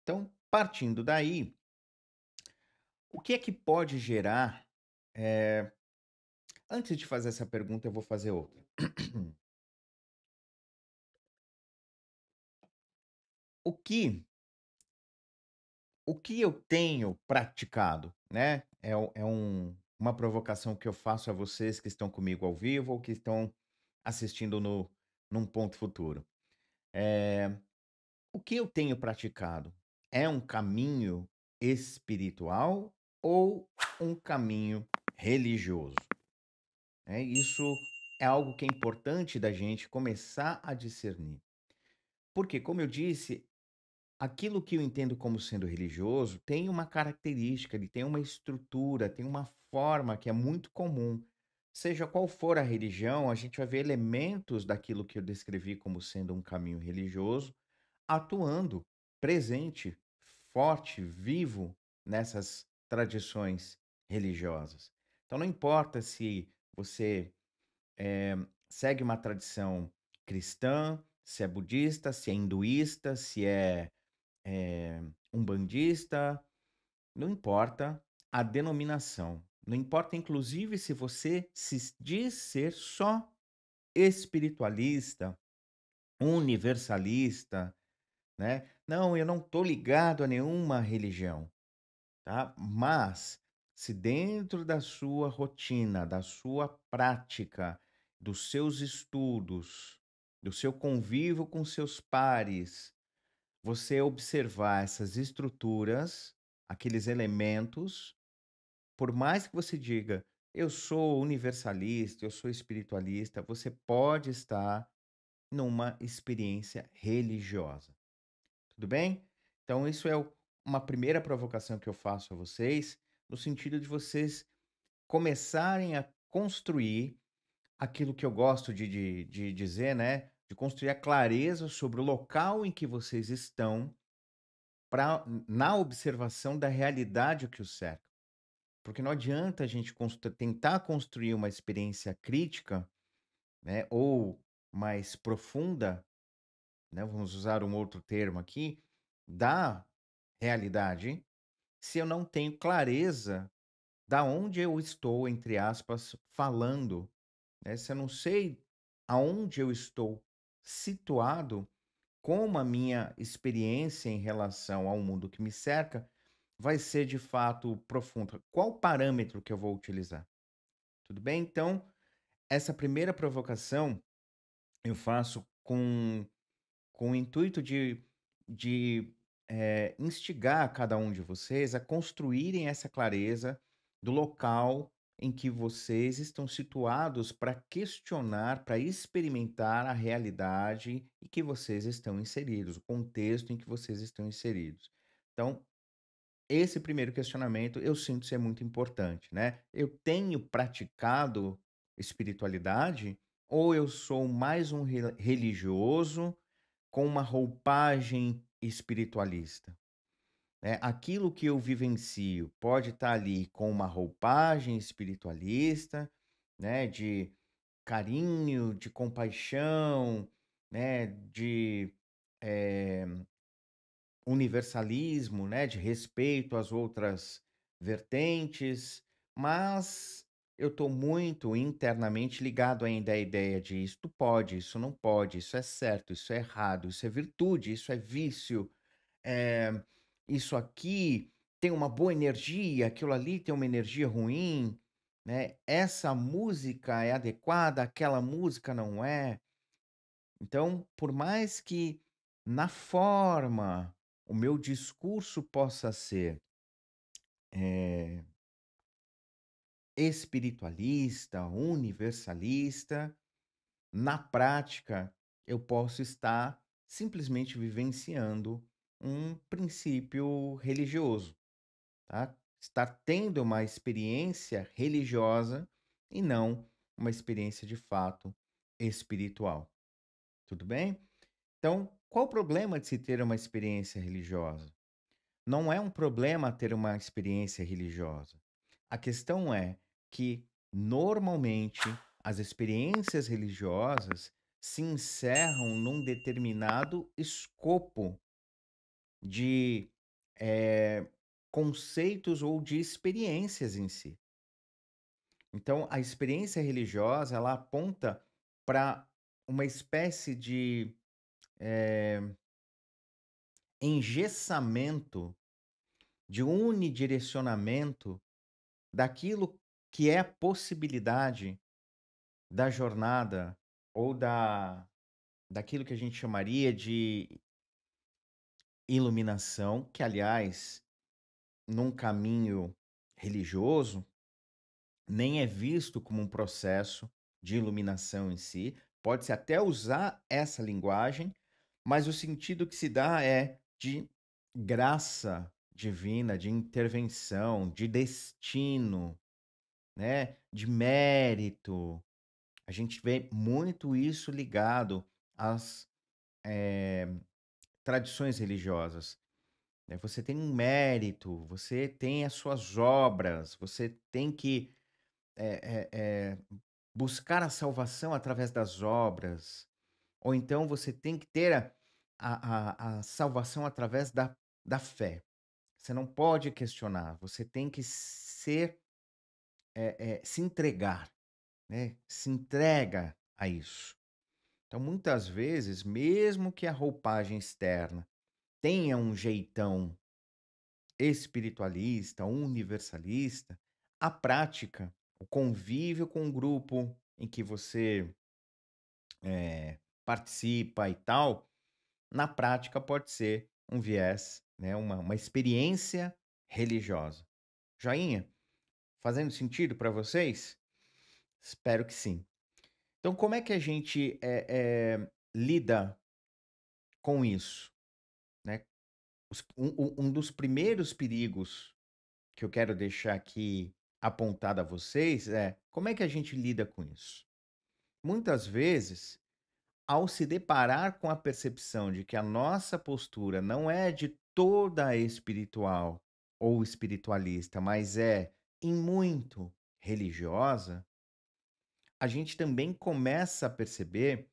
Então, partindo daí, o que é que pode gerar, eh, antes de fazer essa pergunta, eu vou fazer outra. O que o que eu tenho praticado, né, uma provocação que eu faço a vocês que estão comigo ao vivo ou que estão assistindo no num ponto futuro. Eh, o que eu tenho praticado é um caminho espiritual ou um caminho religioso? Isso é algo que é importante da gente começar a discernir. Porque, como eu disse, aquilo que eu entendo como sendo religioso tem uma característica, ele tem uma estrutura, tem uma forma que é muito comum. Seja qual for a religião, a gente vai ver elementos daquilo que eu descrevi como sendo um caminho religioso atuando, presente, forte, vivo nessas tradições religiosas. Então, não importa se você segue uma tradição cristã, se é budista, se é hinduísta, se é umbandista, não importa a denominação. Não importa, inclusive, se você se diz ser só espiritualista, universalista, né? Não, eu não estou ligado a nenhuma religião, tá? Mas se dentro da sua rotina, da sua prática, dos seus estudos, do seu convívio com seus pares, você observar essas estruturas, aqueles elementos, por mais que você diga: "Eu sou universalista, eu sou espiritualista", você pode estar numa experiência religiosa, tudo bem? Então isso é uma primeira provocação que eu faço a vocês, no sentido de vocês começarem a construir aquilo que eu gosto de dizer, né, de construir a clareza sobre o local em que vocês estão pra na observação da realidade que os cerca. Porque não adianta a gente tentar construir uma experiência crítica, né, ou mais profunda, né, vamos usar um outro termo aqui, da realidade, se eu não tenho clareza da onde eu estou, entre aspas, "falando", né, se eu não sei aonde eu estou situado, como a minha experiência em relação ao mundo que me cerca vai ser de fato profunda. Qual parâmetro que eu vou utilizar? Tudo bem? Então, essa primeira provocação eu faço com o intuito de instigar cada um de vocês a construírem essa clareza do local em que vocês estão situados para questionar, para experimentar a realidade em que vocês estão inseridos, o contexto em que vocês estão inseridos. Então, esse primeiro questionamento eu sinto ser muito importante, né? Eu tenho praticado espiritualidade ou eu sou mais um religioso com uma roupagem espiritualista, né? Aquilo que eu vivencio pode estar ali com uma roupagem espiritualista, né? De carinho, de compaixão, né? De eh, universalismo, né, de respeito às outras vertentes, mas eu estou muito internamente ligado ainda à ideia de isto pode, isso não pode, isso é certo, isso é errado, isso é virtude, isso é vício, eh, isso aqui tem uma boa energia, aquilo ali tem uma energia ruim, né? Essa música é adequada, aquela música não é. Então, por mais que na forma o meu discurso possa ser eh, espiritualista, universalista, na prática eu posso estar simplesmente vivenciando um princípio religioso, tá? Estar tendo uma experiência religiosa e não uma experiência de fato espiritual. Tudo bem? Então, qual o problema de se ter uma experiência religiosa? Não é um problema ter uma experiência religiosa. A questão é que, normalmente, as experiências religiosas se encerram num determinado escopo de eh, conceitos ou de experiências em si. Então, a experiência religiosa, ela aponta para uma espécie de, eh, engessamento, de unidirecionamento daquilo que é a possibilidade da jornada ou daquilo que a gente chamaria de iluminação, que aliás, num caminho religioso, nem é visto como um processo de iluminação em si. Pode-se até usar essa linguagem, mas o sentido que se dá é de graça divina, de intervenção, de destino, né, de mérito. A gente vê muito isso ligado às, eh, tradições religiosas, né. Você tem um mérito, você tem as suas obras, você tem que, buscar a salvação através das obras, ou então você tem que ter a salvação através da fé. Você não pode questionar, você tem que ser, se entregar, né, se entrega a isso. Então, muitas vezes, mesmo que a roupagem externa tenha um jeitão espiritualista, universalista, a prática, o convívio com o grupo em que você, participa e tal, na prática pode ser um viés, né, uma experiência religiosa. Joinha? Fazendo sentido para vocês? Espero que sim. Então, como é que a gente, lida com isso, né? Um dos primeiros perigos que eu quero deixar aqui apontado a vocês é como é que a gente lida com isso? Muitas vezes, ao se deparar com a percepção de que a nossa postura não é de toda espiritual ou espiritualista, mas é em muito religiosa, a gente também começa a perceber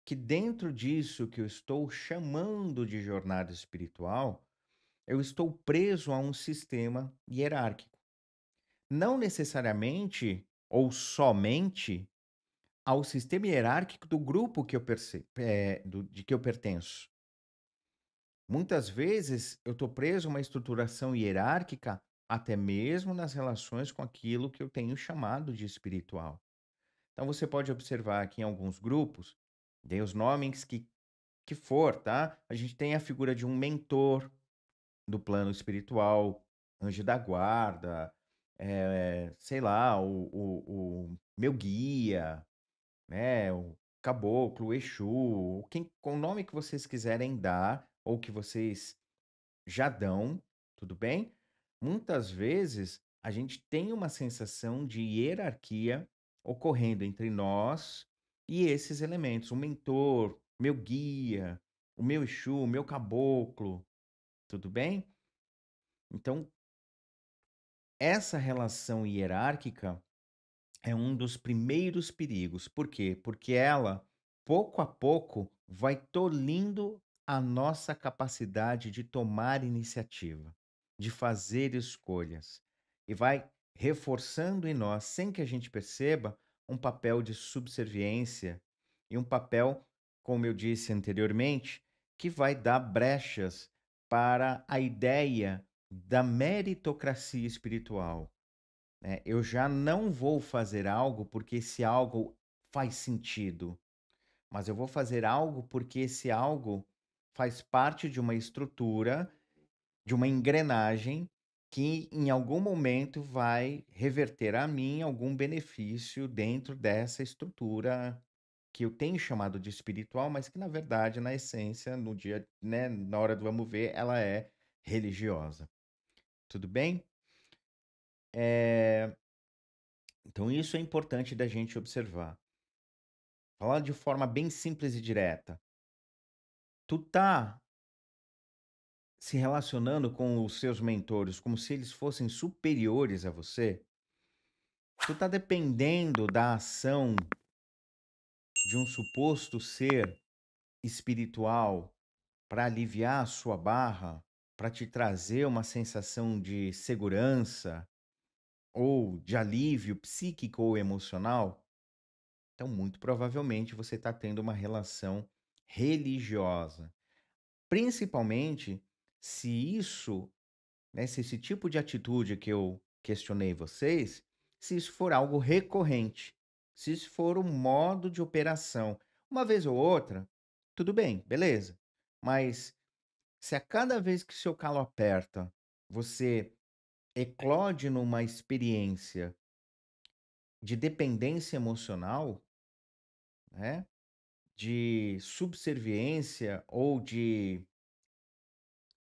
que dentro disso que eu estou chamando de jornada espiritual, eu estou preso a um sistema hierárquico. Não necessariamente ou somente ao sistema hierárquico do grupo que eu de que eu pertenço. Muitas vezes eu estou preso a uma estruturação hierárquica, até mesmo nas relações com aquilo que eu tenho chamado de espiritual. Então você pode observar que em alguns grupos, dê os nomes que for, tá? A gente tem a figura de um mentor do plano espiritual, anjo da guarda, sei lá, o meu guia, né, o caboclo, o exu, quem com o nome que vocês quiserem dar ou que vocês já dão, tudo bem? Muitas vezes a gente tem uma sensação de hierarquia ocorrendo entre nós e esses elementos, o mentor, meu guia, o meu exu, o meu caboclo, tudo bem? Então, essa relação hierárquica é um dos primeiros perigos. Por quê? Porque ela, pouco a pouco, vai tolhindo a nossa capacidade de tomar iniciativa, de fazer escolhas, e vai reforçando em nós, sem que a gente perceba, um papel de subserviência e um papel, como eu disse anteriormente, que vai dar brechas para a ideia da meritocracia espiritual, né? Eu já não vou fazer algo porque esse algo faz sentido, mas eu vou fazer algo porque esse algo faz parte de uma estrutura, de uma engrenagem que em algum momento vai reverter a mim algum benefício dentro dessa estrutura que eu tenho chamado de espiritual, mas que na verdade, na essência, no dia, né, na hora do vamos ver, ela é religiosa. Tudo bem? Eh, então isso é importante da gente observar. Falar de forma bem simples e direta. Tu tá se relacionando com os seus mentores como se eles fossem superiores a você? Tu tá dependendo da ação de um suposto ser espiritual para aliviar a sua barra? para te trazer uma sensação de segurança ou de alívio psíquico ou emocional, então muito provavelmente você está tendo uma relação religiosa. Principalmente se isso, né, se esse tipo de atitude que eu questionei vocês, se isso for algo recorrente, se isso for um modo de operação, uma vez ou outra, tudo bem, beleza. Mas se a cada vez que seu calo aperta, você eclode numa experiência de dependência emocional, né, de subserviência ou de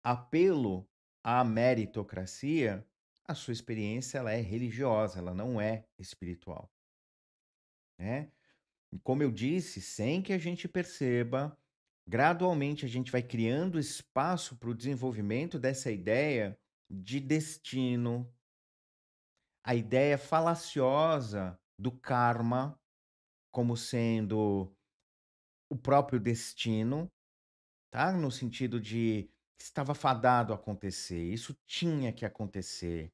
apelo à meritocracia, a sua experiência ela é religiosa, ela não é espiritual, né? E como eu disse, sem que a gente perceba, gradualmente a gente vai criando espaço para o desenvolvimento dessa ideia de destino, a ideia falaciosa do karma como sendo o próprio destino, tá? No sentido de estava fadado a acontecer, isso tinha que acontecer.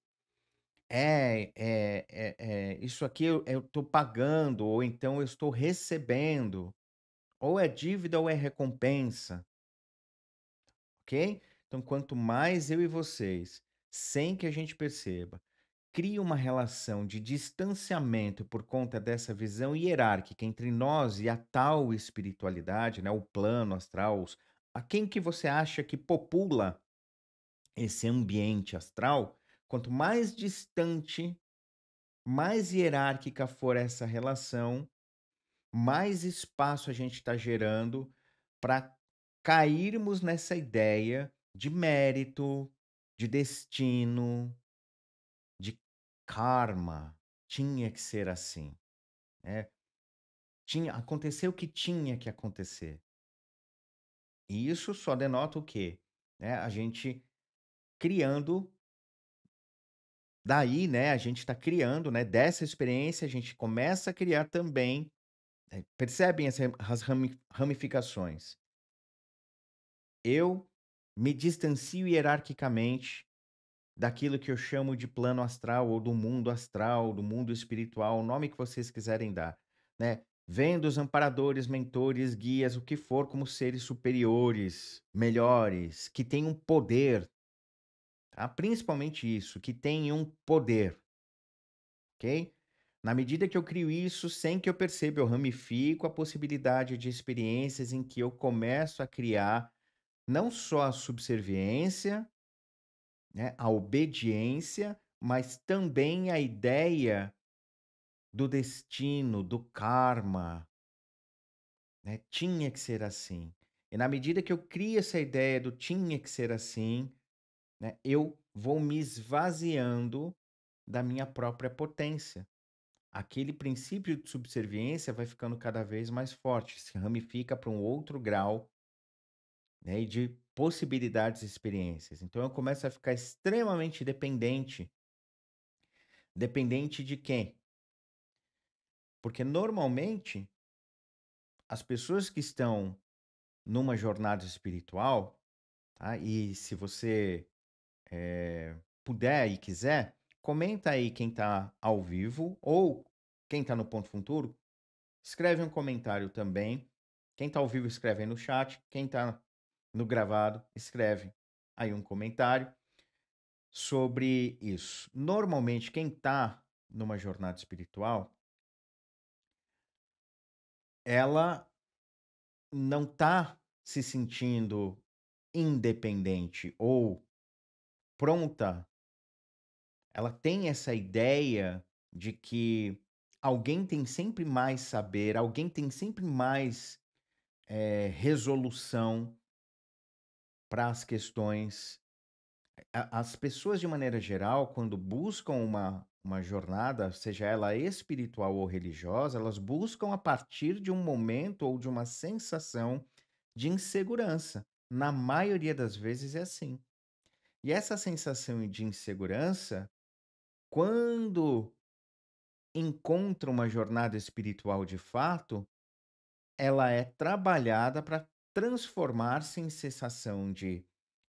Isso aqui eu estou pagando, ou então eu estou recebendo, ou é dívida ou é recompensa, ok? Então, quanto mais eu e vocês, sem que a gente perceba, cria uma relação de distanciamento por conta dessa visão hierárquica entre nós e a tal espiritualidade, né, o plano astral, a quem que você acha que popula esse ambiente astral, quanto mais distante, mais hierárquica for essa relação, mais espaço a gente está gerando para cairmos nessa ideia de mérito, de destino, de karma. Tinha que ser assim, né? Aconteceu o que tinha que acontecer. E isso só denota o quê? Né? A gente criando, daí, né? A gente está criando, né? Dessa experiência, a gente começa a criar também. Percebem as ramificações? Eu me distancio hierarquicamente daquilo que eu chamo de plano astral, do mundo espiritual, o nome que vocês quiserem dar, né? Vendo os amparadores, mentores, guias, o que for, como seres superiores, melhores, que têm um poder, tá? Principalmente isso, que têm um poder, ok? Na medida que eu crio isso, sem que eu perceba, eu ramifico a possibilidade de experiências em que eu começo a criar não só a subserviência, né, a obediência, mas também a ideia do destino, do karma, né? Tinha que ser assim. E na medida que eu crio essa ideia do tinha que ser assim, né, eu vou me esvaziando da minha própria potência. Aquele princípio de subserviência vai ficando cada vez mais forte, se ramifica para um outro grau, né, e de possibilidades e experiências. Então eu começo a ficar extremamente dependente. Dependente de quem? Porque normalmente as pessoas que estão numa jornada espiritual, tá? E se você puder e quiser, comenta aí quem está ao vivo ou quem está no ponto futuro, escreve um comentário também. Quem está ao vivo escreve aí no chat, quem está no gravado escreve aí um comentário sobre isso. Normalmente quem está numa jornada espiritual, ela não está se sentindo independente ou pronta, ela tem essa ideia de que alguém tem sempre mais saber, alguém tem sempre mais resolução para as questões. As pessoas, de maneira geral, quando buscam uma jornada, seja ela espiritual ou religiosa, elas buscam a partir de um momento ou de uma sensação de insegurança. Na maioria das vezes é assim. E essa sensação de insegurança, quando encontra uma jornada espiritual de fato, ela é trabalhada para transformar-se em sensação de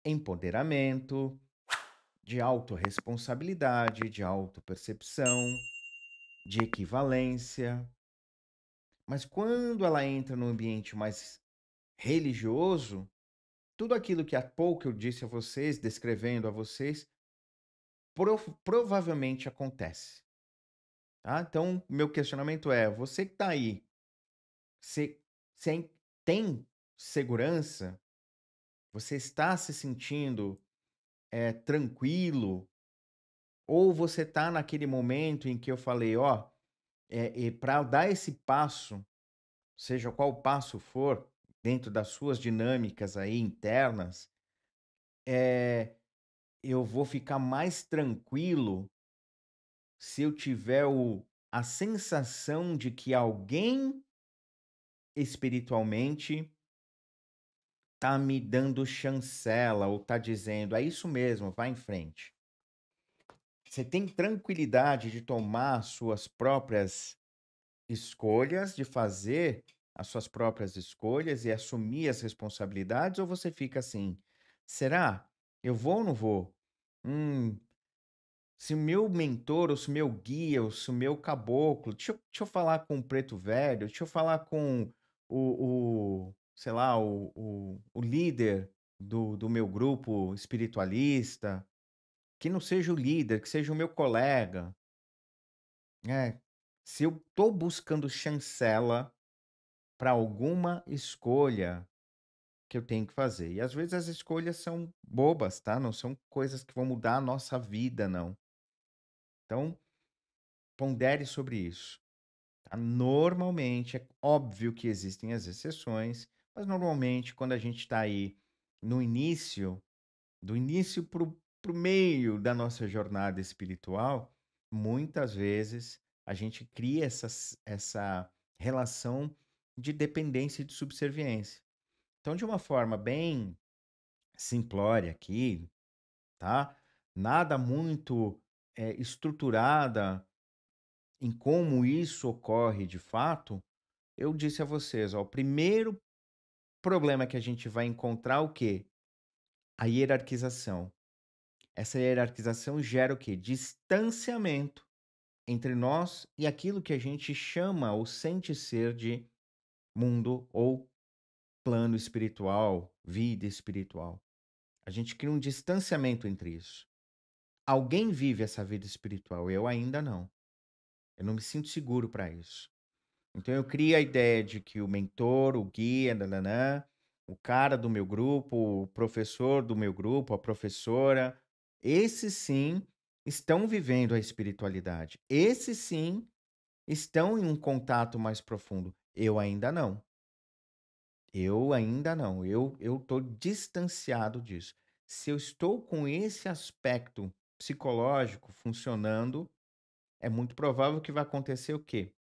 empoderamento, de autorresponsabilidade, de autopercepção, de equivalência. Mas quando ela entra no ambiente mais religioso, tudo aquilo que há pouco eu disse a vocês, descrevendo a vocês, provavelmente acontece, tá? Então, meu questionamento é: você que está aí, você, você tem segurança? Você está se sentindo tranquilo? Ou você está naquele momento em que eu falei, ó, para dar esse passo, seja qual passo for, dentro das suas dinâmicas aí internas, eh, eu vou ficar mais tranquilo se eu tiver a sensação de que alguém espiritualmente tá me dando chancela ou tá dizendo: "É isso mesmo, vai em frente". Você tem tranquilidade de tomar as suas próprias escolhas, de fazer as suas próprias escolhas e assumir as responsabilidades, ou você fica assim: "Será? Eu vou ou não vou? Hum, se o meu mentor, ou se o meu guia, ou se o meu caboclo, deixa eu falar com o preto velho, deixa eu falar com sei lá, o líder do meu grupo espiritualista, que não seja o líder, que seja o meu colega". É, se eu tô buscando chancela para alguma escolha que eu tenho que fazer, e às vezes as escolhas são bobas, tá, não são coisas que vão mudar a nossa vida não. Então, pondere sobre isso. Tá? Normalmente, é óbvio que existem as exceções, mas normalmente quando a gente está aí no início, do início para o meio da nossa jornada espiritual, muitas vezes a gente cria essa relação de dependência e de subserviência. Então, de uma forma bem simplória aqui, tá? Nada muito estruturada em como isso ocorre de fato, eu disse a vocês, ó, o primeiro problema que a gente vai encontrar é o quê? A hierarquização. Essa hierarquização gera o quê? Distanciamento entre nós e aquilo que a gente chama ou sente ser de mundo ou plano espiritual, vida espiritual. A gente cria um distanciamento entre isso. Alguém vive essa vida espiritual, eu ainda não. Eu não me sinto seguro para isso. Então eu crio a ideia de que o mentor, o guia, nananã, o cara do meu grupo, o professor do meu grupo, a professora, esses sim estão vivendo a espiritualidade. Esses sim estão em um contato mais profundo. Eu ainda não. Eu ainda não. Eu estou distanciado disso. Se eu estou com esse aspecto psicológico funcionando, é muito provável que vai acontecer o quê?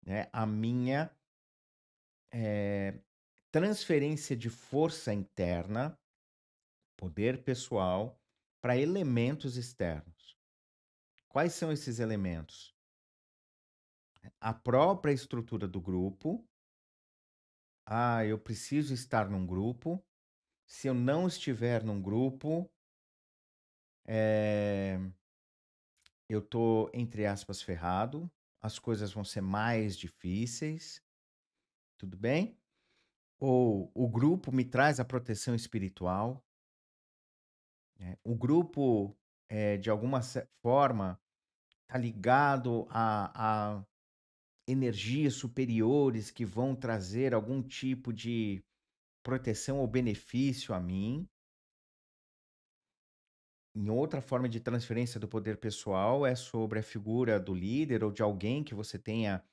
Né? A minha eh, transferência de força interna, poder pessoal, para elementos externos. Quais são esses elementos? A própria estrutura do grupo. Ah, eu preciso estar num grupo. Se eu não estiver num grupo, eh, eu tô, entre aspas, ferrado. As coisas vão ser mais difíceis, tudo bem? Ou o grupo me traz a proteção espiritual, né? O grupo, de alguma forma, está ligado a energias superiores que vão trazer algum tipo de proteção ou benefício a mim. Em outra forma de transferência do poder pessoal é sobre a figura do líder ou de alguém que você tenha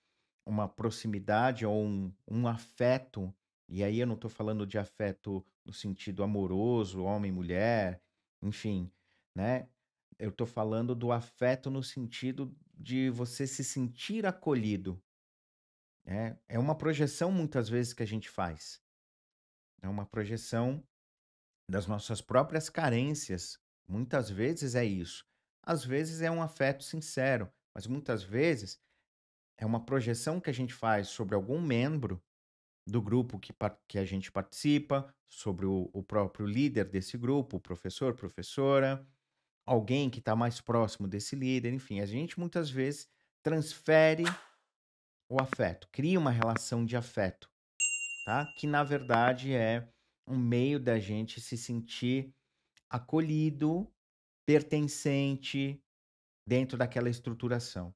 uma proximidade ou um afeto, e aí eu não estou falando de afeto no sentido amoroso, homem mulher, enfim, né, eu estou falando do afeto no sentido de você se sentir acolhido, né. É uma projeção muitas vezes que a gente faz, é uma projeção das nossas próprias carências, muitas vezes é isso. Às vezes é um afeto sincero, mas muitas vezes é uma projeção que a gente faz sobre algum membro do grupo que a gente participa, sobre o próprio líder desse grupo, o professor, professora, alguém que está mais próximo desse líder, enfim, a gente muitas vezes transfere o afeto, cria uma relação de afeto, tá? Que na verdade é um meio da gente se sentir acolhido, pertencente dentro daquela estruturação,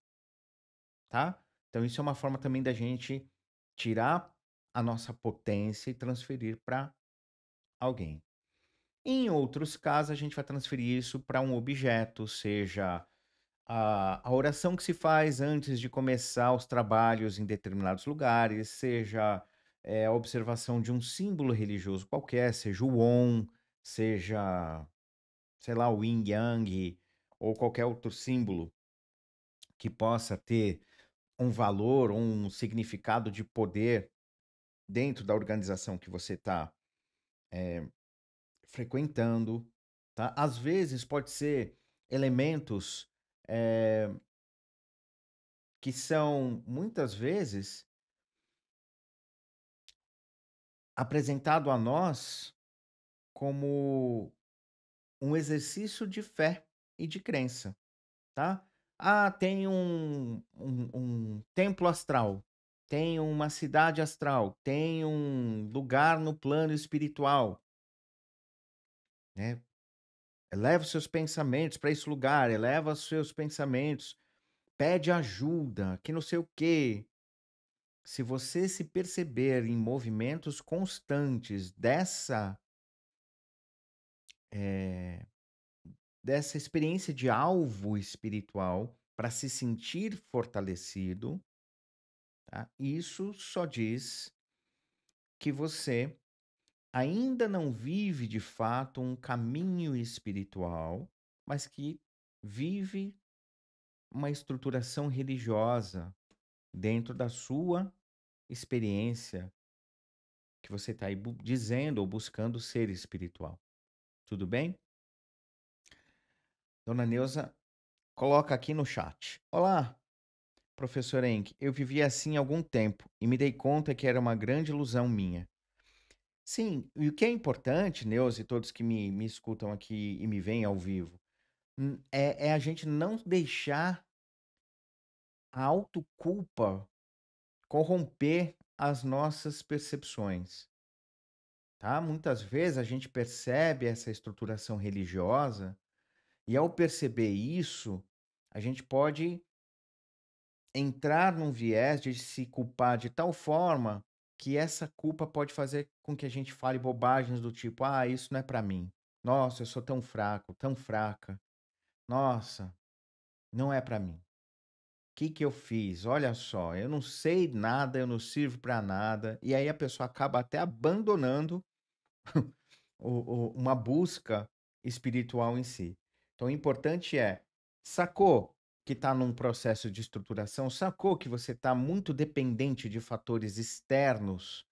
tá? Então isso é uma forma também da gente tirar a nossa potência e transferir para alguém. Em outros casos, a gente vai transferir isso para um objeto, seja a oração que se faz antes de começar os trabalhos em determinados lugares, seja a observação de um símbolo religioso qualquer, seja o Om, seja, sei lá, o Yin Yang, ou qualquer outro símbolo que possa ter um valor, um significado de poder dentro da organização que você está frequentando, tá? Às vezes pode ser elementos eh, que são muitas vezes apresentado a nós como um exercício de fé e de crença, tá? Ah, tem um templo astral, tem uma cidade astral, tem um lugar no plano espiritual, né? Eleva os seus pensamentos para esse lugar, eleva os seus pensamentos, pede ajuda, que não sei o quê. Se você se perceber em movimentos constantes eh, dessa experiência de alvo espiritual para se sentir fortalecido, tá? Isso só diz que você ainda não vive de fato um caminho espiritual, mas que vive uma estruturação religiosa dentro da sua experiência que você está aí dizendo ou buscando ser espiritual. Tudo bem? Dona Neuza coloca aqui no chat. Olá, professor Enck, eu vivi assim há algum tempo e me dei conta que era uma grande ilusão minha. Sim, e o que é importante, Neuza e todos que me escutam aqui e me veem ao vivo, é a gente não deixar a autoculpa corromper as nossas percepções, tá? Muitas vezes a gente percebe essa estruturação religiosa e ao perceber isso, a gente pode entrar num viés de se culpar de tal forma que essa culpa pode fazer com que a gente fale bobagens do tipo: "Ah, isso não é pra mim. Nossa, eu sou tão fraco, tão fraca. Nossa, não é pra mim. O que que eu fiz? Olha só, eu não sei nada, eu não sirvo pra nada". E aí a pessoa acaba até abandonando uma busca espiritual em si. Então, o importante é, sacou que está num processo de estruturação, sacou que você está muito dependente de fatores externos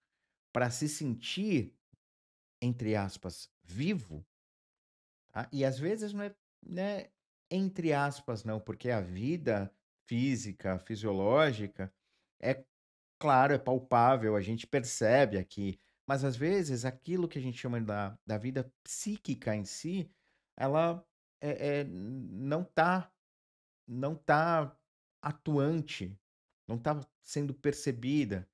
para se sentir, entre aspas, vivo, tá? E às vezes não é, né, entre aspas, não, porque a vida física, fisiológica, é claro, é palpável, a gente percebe aqui, mas às vezes aquilo que a gente chama da vida psíquica em si, ela não tá atuante, não está sendo percebida.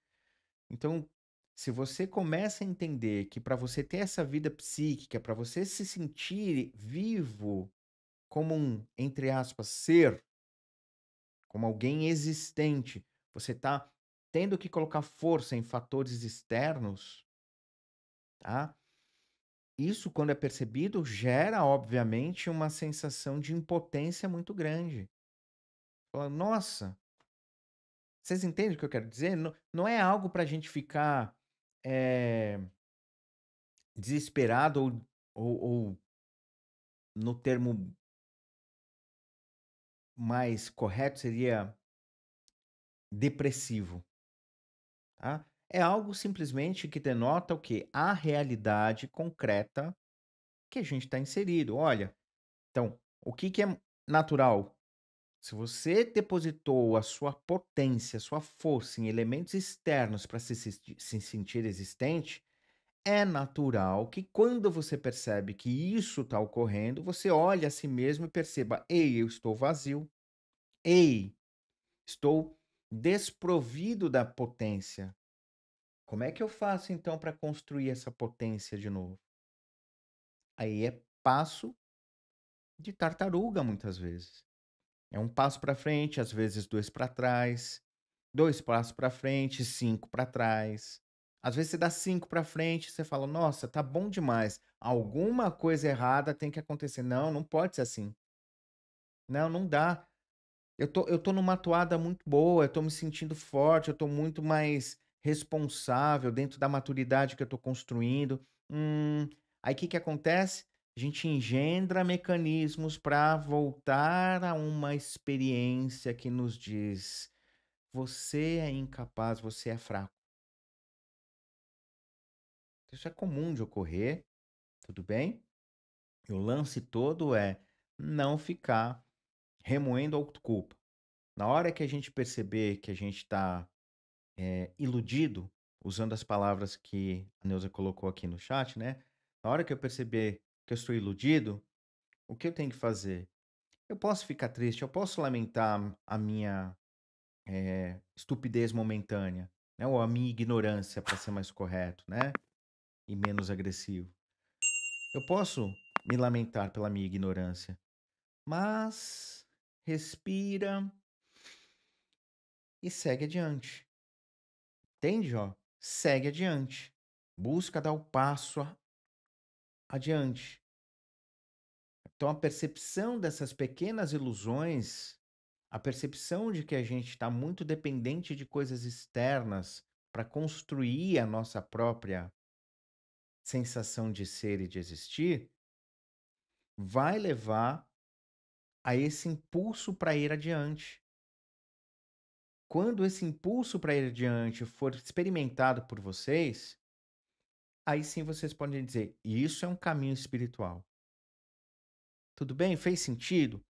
Então, se você começa a entender que para você ter essa vida psíquica, para você se sentir vivo como um, entre aspas, ser, como alguém existente, você está tendo que colocar força em fatores externos, tá? Isso, quando é percebido, gera, obviamente, uma sensação de impotência muito grande. Fala, nossa, vocês entendem o que eu quero dizer? Não, não é algo para a gente ficar eh, desesperado ou, no termo mais correto seria depressivo, tá? É algo simplesmente que denota o quê? A realidade concreta que a gente está inserido. Olha, então, o que que é natural? Se você depositou a sua potência, a sua força em elementos externos para se sentir existente, é natural que quando você percebe que isso está ocorrendo, você olhe a si mesmo e perceba: ei, eu estou vazio. Ei, estou desprovido da potência. Como é que eu faço então para construir essa potência de novo? Aí é passo de tartaruga, muitas vezes. É um passo para frente, às vezes 2 para trás, 2 passos para frente, 5 para trás. Às vezes você dá 5 para frente, você fala: "Nossa, tá bom demais, alguma coisa errada tem que acontecer. Não, não pode ser assim. Não, não dá. Eu tô numa toada muito boa, eu tô me sentindo forte, eu tô muito mais responsável dentro da maturidade que eu tô construindo". Aí o que que acontece? A gente engendra mecanismos para voltar a uma experiência que nos diz: "Você é incapaz, você é fraco". Isso é comum de ocorrer, tudo bem? E o lance todo é não ficar remoendo a autoculpa. Na hora que a gente perceber que a gente está iludido, usando as palavras que a Neuza colocou aqui no chat, né? Na hora que eu perceber que eu estou iludido, o que eu tenho que fazer? Eu posso ficar triste, eu posso lamentar a minha estupidez momentânea, né? Ou a minha ignorância, para ser mais correto, né? E menos agressivo. Eu posso me lamentar pela minha ignorância, mas respira e segue adiante. Entende, ó? Segue adiante. Busca dar o passo adiante. Então, a percepção dessas pequenas ilusões, a percepção de que a gente está muito dependente de coisas externas para construir a nossa própria sensação de ser e de existir, vai levar a esse impulso para ir adiante. Quando esse impulso para ir adiante for experimentado por vocês, aí sim vocês podem dizer: isso é um caminho espiritual. Tudo bem? Fez sentido?